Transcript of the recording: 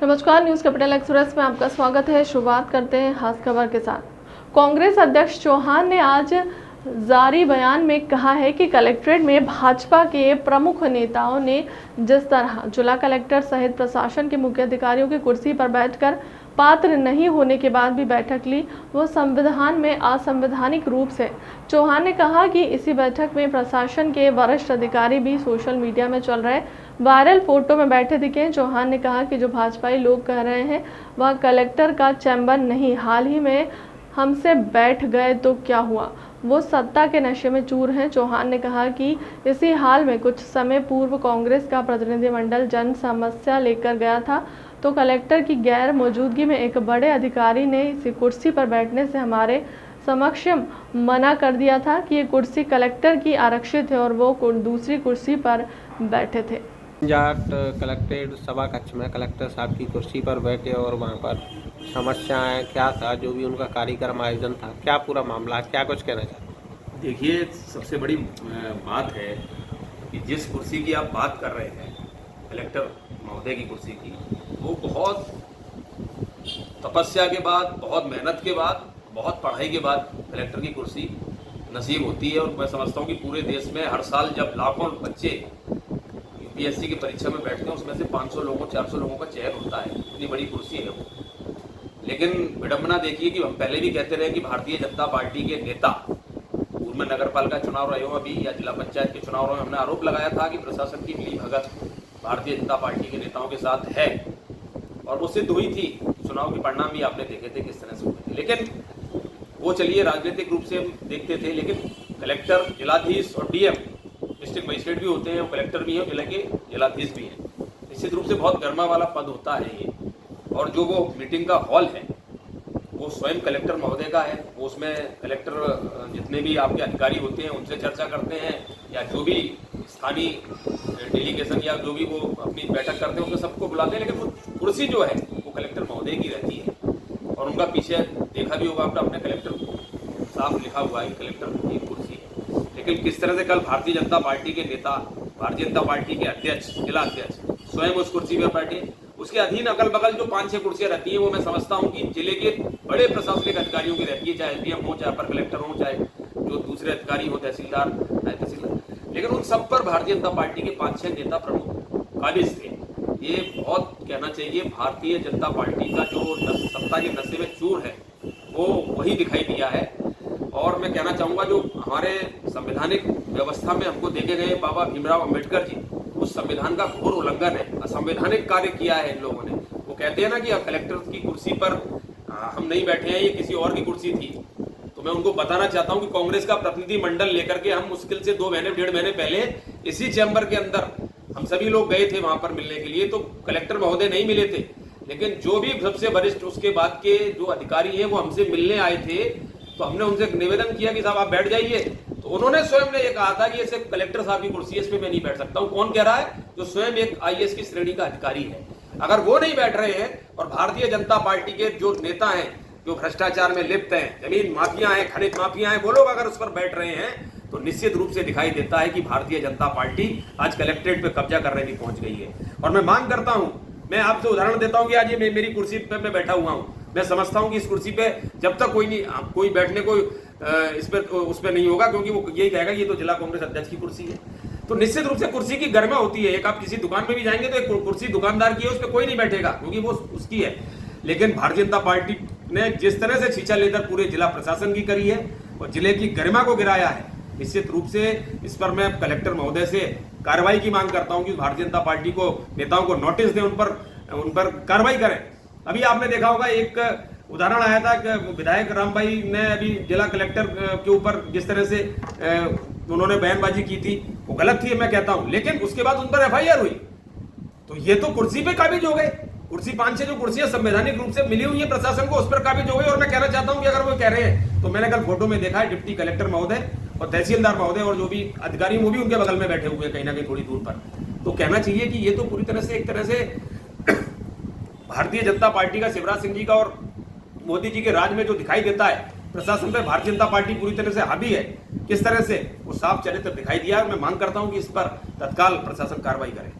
नमस्कार, news capital express में आपका स्वागत है। शुरुआत करते हैं खास खबर के साथ। कांग्रेस अध्यक्ष चौहान ने आज जारी बयान में कहा है कि कलेक्ट्रेट में भाजपा के प्रमुख नेताओं ने जिस तरह जिला कलेक्टर सहित प्रशासन के मुख्य अधिकारियों की कुर्सी पर बैठकर पात्र नहीं होने के बाद भी बैठक ली, वो संविधान में असंवैधानिक रूप से। चौहान ने कहा कि इसी बैठक में प्रशासन के वरिष्ठ अधिकारी भी सोशल मीडिया में चल रहे वायरल फोटो में बैठे दिखे। चौहान ने कहा कि जो भाजपाई लोग कह रहे हैं वह कलेक्टर का चैम्बर नहीं, हाल ही में हमसे बैठ गए तो क्या हुआ, वो सत्ता के नशे में चूर हैं। चौहान ने कहा कि इसी हाल में कुछ समय पूर्व कांग्रेस का प्रतिनिधिमंडल जन समस्या लेकर गया था, तो कलेक्टर की गैर मौजूदगी में एक बड़े अधिकारी ने इसी कुर्सी पर बैठने से हमारे समक्ष मना कर दिया था कि ये कुर्सी कलेक्टर की आरक्षित है और वो दूसरी कुर्सी पर बैठे थे। जाट कलेक्ट्रेट सभा कक्ष में कलेक्टर साहब की कुर्सी पर बैठे और वहाँ पर समस्याएं क्या था, जो भी उनका कार्यक्रम आयोजन था, क्या पूरा मामला, क्या कुछ कहना चाहते? देखिए, सबसे बड़ी बात है कि जिस कुर्सी की आप बात कर रहे हैं, कलेक्टर महोदय की कुर्सी की, वो बहुत तपस्या के बाद, बहुत मेहनत के बाद, बहुत पढ़ाई के बाद कलेक्टर की कुर्सी नसीब होती है। और मैं समझता हूँ कि पूरे देश में हर साल जब लाखों बच्चे यूपीएससी की परीक्षा में बैठते हैं, उसमें से 500 लोगों 400 लोगों का चयन होता है। इतनी बड़ी कुर्सी है वो। लेकिन विडंबना देखिए कि हम पहले भी कहते रहे कि भारतीय जनता पार्टी के नेता, पूर्व में नगर पालिका चुनाव रहे हो अभी या जिला पंचायत के चुनाव रहे, हमने आरोप लगाया था कि प्रशासन की मिलीभगत भारतीय जनता पार्टी के नेताओं के साथ है, और वो सिद्ध हुई थी। चुनाव के परिणाम भी आपने देखे थे किस तरह से हुए थे। लेकिन वो चलिए राजनीतिक रूप से हम देखते थे, लेकिन कलेक्टर, जिलाधीश और डीएम डिस्ट्रिक्ट मजिस्ट्रेट भी होते हैं, और कलेक्टर भी हैं, जिले के जिलाधीश भी हैं। निश्चित रूप से बहुत गर्मा वाला पद होता है ये। और जो वो मीटिंग का हॉल है वो स्वयं कलेक्टर महोदय का है। वो उसमें कलेक्टर जितने भी आपके अधिकारी होते हैं उनसे चर्चा करते हैं, या जो भी स्थानीय डेलीगेशन या जो भी वो अपनी बैठक करते हैं उसमें सबको बुलाते हैं। लेकिन वो कुर्सी जो है वो कलेक्टर महोदय की रहती है। और उनका पीछे देखा भी होगा आपने, अपने कलेक्टर साफ लिखा हुआ है कलेक्टर की कुर्सी है। लेकिन किस तरह से कल भारतीय जनता पार्टी के नेता, भारतीय जनता पार्टी के अध्यक्ष, जिला अध्यक्ष स्वयं उस कुर्सी पर बैठे, उसके अधीन अगल बगल जो 5-6 कुर्सियां रहती हैं वो मैं समझता हूं कि जिले के बड़े प्रशासनिक अधिकारियों की रहती है, चाहे एसडीएम हो, चाहे अपर कलेक्टर हो, चाहे जो दूसरे अधिकारी हो, तहसीलदार, लेकिन उन सब पर भारतीय जनता पार्टी के 5-6 नेता प्रमुख काबिज थे। ये बहुत कहना चाहिए, भारतीय जनता पार्टी का जो सत्ता के नशे में चूर है वो वही दिखाई दिया है। और मैं कहना चाहूंगा, जो हमारे संवैधानिक व्यवस्था में हमको देखे गए बाबा भीमराव अंबेडकर जी, उस संविधान का घोर उल्लंघन है, असंवैधानिक कार्य किया है इन लोगों ने। वो कहते हैं ना कि कलेक्टर की कुर्सी पर हम नहीं बैठे हैं, ये किसी और की कुर्सी थी। तो मैं उनको बताना चाहता हूं कि कांग्रेस का प्रतिनिधि मंडल लेकर के हम मुश्किल से 2 महीने 1.5 महीने पहले इसी चैम्बर के अंदर हम सभी लोग गए थे वहां पर मिलने के लिए। तो कलेक्टर महोदय नहीं मिले थे, लेकिन जो भी सबसे वरिष्ठ उसके बाद के जो अधिकारी हैं वो हमसे मिलने आए थे। तो हमने उनसे निवेदन किया कि साहब आप बैठ जाइए, तो उन्होंने स्वयं ने ये कहा था कि ये सिर्फ कलेक्टर साहब की कुर्सी है, इस पे मैं नहीं बैठ सकता हूं। कौन कह रहा है? जो स्वयं एक आईएएस की श्रेणी का अधिकारी है। अगर वो नहीं बैठ रहे हैं और भारतीय जनता पार्टी के जो नेता हैं, जो भ्रष्टाचार में लिप्त हैं, जमीन माफिया हैं, खनिज माफिया हैं, वो लोग अगर उस पर बैठ रहे हैं तो निश्चित रूप से दिखाई देता है कि भारतीय जनता पार्टी आज कलेक्ट्रेट पे कब्जा करने भी पहुंच गई है। और मैं मांग करता हूं, मैं आपसे उदाहरण देता हूं कि आज ये मेरी कुर्सी पे मैं बैठा हुआ हूं। मैं समझता हूं कि इस कुर्सी पे जब तक कोई बैठने को इस पर उस पर नहीं होगा, क्योंकि वो यही कहेगा ये तो जिला कांग्रेस अध्यक्ष की कुर्सी है। तो निश्चित रूप से कुर्सी की गरिमा होती है। एक आप किसी दुकान में भी जाएंगे तो एक कुर्सी दुकानदार की है, उस पर कोई नहीं बैठेगा क्योंकि वो उसकी है। लेकिन भारतीय जनता पार्टी ने जिस तरह से छीछा लेकर पूरे जिला प्रशासन की करी है और जिले की गरिमा को गिराया है, निश्चित रूप से इस पर मैं कलेक्टर महोदय से कार्रवाई की मांग करता हूं कि भारतीय जनता पार्टी को नेताओं को नोटिस दें, उन पर कार्रवाई करें। अभी आपने देखा होगा एक उदाहरण आया था कि विधायक राम भाई ने अभी जिला कलेक्टर के ऊपर जिस तरह से उन्होंने बयानबाजी की थी, वो गलत थी मैं कहता हूं, लेकिन उसके बाद उन पर एफआईआर हुई। तो ये तो कुर्सी पे काबिज हो गए। कुर्सी 5-6 जो कुर्सियां संवैधानिक रूप से मिली हुई है प्रशासन को, उस पर काबिज हो गई। और मैं कहना चाहता हूं कि अगर वो कह रहे हैं, तो मैंने कल फोटो में देखा है डिप्टी कलेक्टर महोदय और तहसीलदार महोदय और जो भी अधिकारी वो भी उनके बगल में बैठे हुए हैं कहीं ना कहीं थोड़ी दूर पर। तो कहना चाहिए कि ये तो पूरी तरह से एक तरह से भारतीय जनता पार्टी का, शिवराज सिंह जी का और मोदी जी के राज में जो दिखाई देता है प्रशासन पे भारतीय जनता पार्टी पूरी तरह से हावी है, किस तरह से वो साफ चरित्र दिखाई दिया है। मैं मांग करता हूं कि इस पर तत्काल प्रशासन कार्रवाई करे।